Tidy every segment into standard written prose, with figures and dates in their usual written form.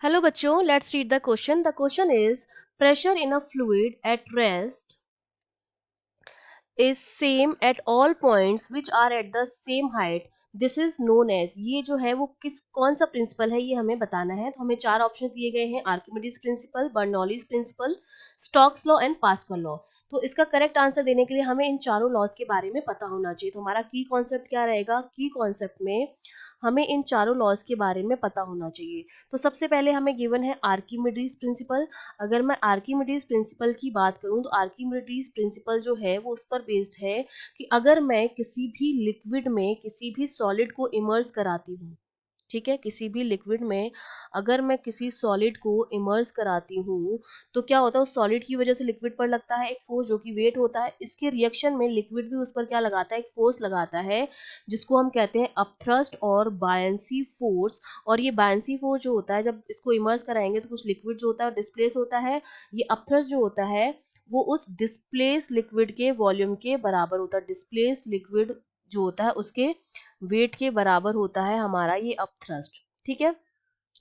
Hello बच्चों, let's read the question. The question is pressure in a fluid at rest is same at all points which are at the same height. This is known as, ये जो है वो कौन सा principal है ये हमें बताना है। तो हमें चार ऑप्शन दिए गए हैं, Archimedes principle, Bernoulli's principle, Stokes law and Pascal law. तो इसका करेक्ट आंसर देने के लिए हमें इन चारों लॉज के बारे में पता होना चाहिए। तो हमारा की कॉन्सेप्ट क्या रहेगा? की कॉन्सेप्ट में हमें इन चारों लॉज के बारे में पता होना चाहिए। तो सबसे पहले हमें गिवन है आर्किमिडीज प्रिंसिपल। अगर मैं आर्किमिडीज प्रिंसिपल की बात करूं तो आर्किमिडीज प्रिंसिपल जो है वो उस पर बेस्ड है कि अगर मैं किसी भी लिक्विड में किसी भी सॉलिड को इमर्स कराती हूँ, ठीक है, किसी भी लिक्विड में अगर मैं किसी सॉलिड को इमर्स कराती हूँ तो क्या होता है, उस सॉलिड की वजह से लिक्विड पर लगता है एक फोर्स जो कि वेट होता है। इसके रिएक्शन में लिक्विड भी उस पर क्या लगाता है, एक फोर्स लगाता है जिसको हम कहते हैं अपथ्रस्ट और बायंसी फोर्स। और ये बायंसी फोर्स जो होता है, जब इसको इमर्स कराएंगे तो कुछ लिक्विड जो होता है डिस्प्लेस होता है। ये अपथ्रस्ट जो होता है वो उस डिस्प्लेस लिक्विड के वॉल्यूम के बराबर होता है। डिस्प्लेस लिक्विड जो होता है उसके वेट के बराबर होता है हमारा ये अपथ्रस्ट, ठीक है।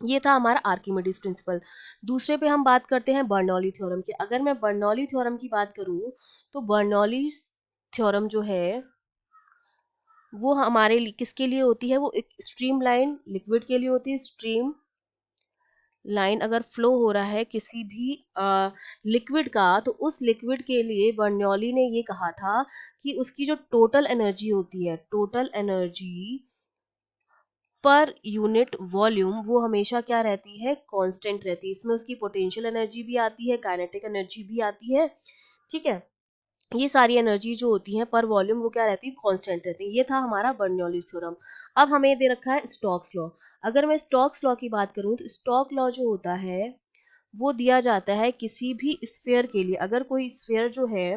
ये था हमारा आर्किमिडीज प्रिंसिपल। दूसरे पे हम बात करते हैं बर्नौली थ्योरम की। अगर मैं बर्नौली थ्योरम की बात करूं तो बर्नौली थ्योरम जो है वो हमारे लिए किसके लिए होती है, वो एक स्ट्रीम लाइन लिक्विड के लिए होती है। स्ट्रीम लाइन अगर फ्लो हो रहा है किसी भी लिक्विड का, तो उस लिक्विड के लिए बर्नौली ने ये कहा था कि उसकी जो टोटल एनर्जी होती है, total energy per unit volume, वो हमेशा क्या रहती है, कांस्टेंट रहती है। इसमें उसकी पोटेंशियल एनर्जी भी आती है, काइनेटिक एनर्जी भी आती है, ठीक है। ये सारी एनर्जी जो होती है पर वॉल्यूम वो क्या रहती है, कांस्टेंट रहती है। ये था हमारा बर्नौलीज थ्योरम। अब हमें दे रखा है स्टोक्स लॉ। अगर मैं स्टोक्स लॉ की बात करूं तो स्टोक लॉ जो होता है वो दिया जाता है किसी भी स्फीयर के लिए। अगर कोई स्फीयर जो है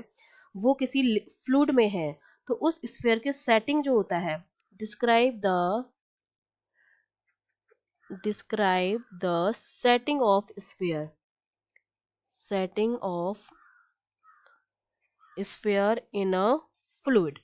वो किसी फ्लूइड में है तो उस स्फीयर के सेटिंग जो होता है, describe the setting of sphere, setting of sphere in a fluid,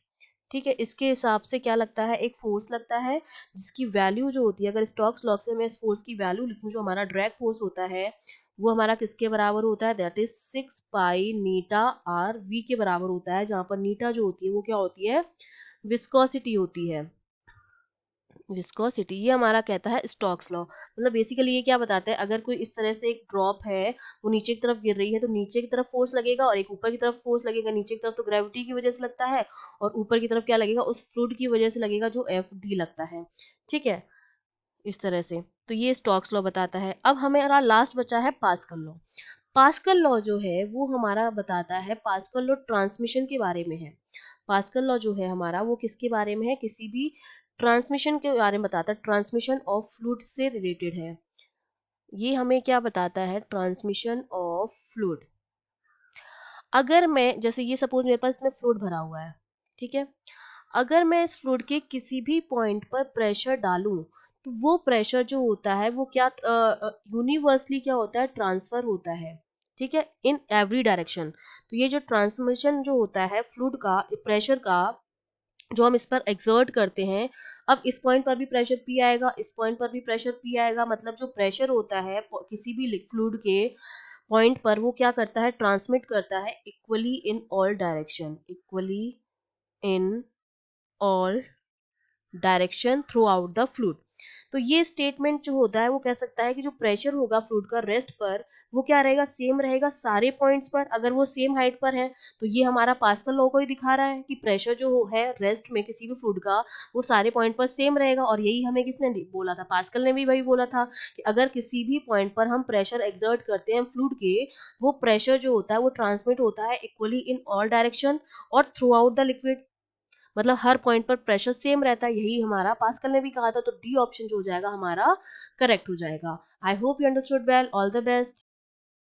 ठीक है। इसके हिसाब से क्या लगता है, एक फोर्स लगता है जिसकी वैल्यू जो होती है, अगर स्टोक्स लॉ से मैं इस फोर्स की वैल्यू लिखूं, जो हमारा ड्रैग फोर्स होता है वो हमारा किसके बराबर होता है, that is 6 pi eta r v के बराबर होता है। जहां पर नीटा जो होती है वो क्या होती है, विस्कोसिटी होती है, विस्कोसिटी। ये हमारा कहता है स्टोक्स लॉ। मतलब बेसिकली ये क्या बताता है, अगर कोई इस तरह से एक ड्रॉप है वो नीचे की तरफ गिर रही है तो नीचे की तरफ फोर्स लगेगा और एक ऊपर की तरफ फोर्स लगेगा। नीचे की तरफ तो ग्रेविटी की वजह से लगता है और ऊपर की तरफ क्या लगेगा, उस फ्लूइड की वजह से लगेगा जो एफ डी लगता है, ठीक है, इस तरह से। तो ये स्टोक्स लॉ बताता है। अब हमारा लास्ट बचा है पास्कल लॉ। पास्कल लॉ जो है वो हमारा बताता है, पास्कल लॉ ट्रांसमिशन के बारे में है। पास्कल लॉ जो है हमारा वो किसके बारे में है, किसी भी ट्रांसमिशन के बारे में बताता है, ट्रांसमिशन ऑफ फ्लूइड से रिलेटेड है। ये हमें क्या बताता है, ट्रांसमिशन ऑफ फ्लूइड। अगर मैं जैसे ये सपोज मेरे पास इसमें फ्लूइड भरा हुआ है, ठीक है, अगर मैं इस फ्लूइड के किसी भी पॉइंट पर प्रेशर डालूं तो वो प्रेशर जो होता है वो क्या यूनिवर्सली क्या होता है, ट्रांसफर होता है, ठीक है, इन एवरी डायरेक्शन। तो ये जो ट्रांसमिशन जो होता है फ्लूइड का प्रेशर का, जो हम इस पर एक्सर्ट करते हैं, अब इस पॉइंट पर भी प्रेशर पी आएगा, इस पॉइंट पर भी प्रेशर पी आएगा। मतलब जो प्रेशर होता है किसी भी फ्लूइड के पॉइंट पर वो क्या करता है, ट्रांसमिट करता है equally in all direction, equally in all direction through out the fluid. तो ये स्टेटमेंट जो होता है वो कह सकता है कि जो प्रेशर होगा फ्लूइड का रेस्ट पर वो क्या रहेगा, सेम रहेगा सारे पॉइंट्स पर। अगर वो सेम हाइट पर है तो ये हमारा पास्कल लॉ को ही दिखा रहा है कि प्रेशर जो है रेस्ट में किसी भी फ्लूइड का वो सारे पॉइंट पर सेम रहेगा। और यही हमें किसने बोला था, पास्कल ने भी वही बोला था कि अगर किसी भी पॉइंट पर हम प्रेशर एक्सर्ट करते हैं फ्लूइड के, वो प्रेशर जो होता है वो ट्रांसमिट होता है इक्वली इन ऑल डायरेक्शन और थ्रू आउट द लिक्विड। मतलब हर पॉइंट पर प्रेशर सेम रहता है, यही हमारा पास्कल ने भी कहा था। तो डी ऑप्शन जो हो जाएगा हमारा करेक्ट हो जाएगा। I hope you understood well, all the best.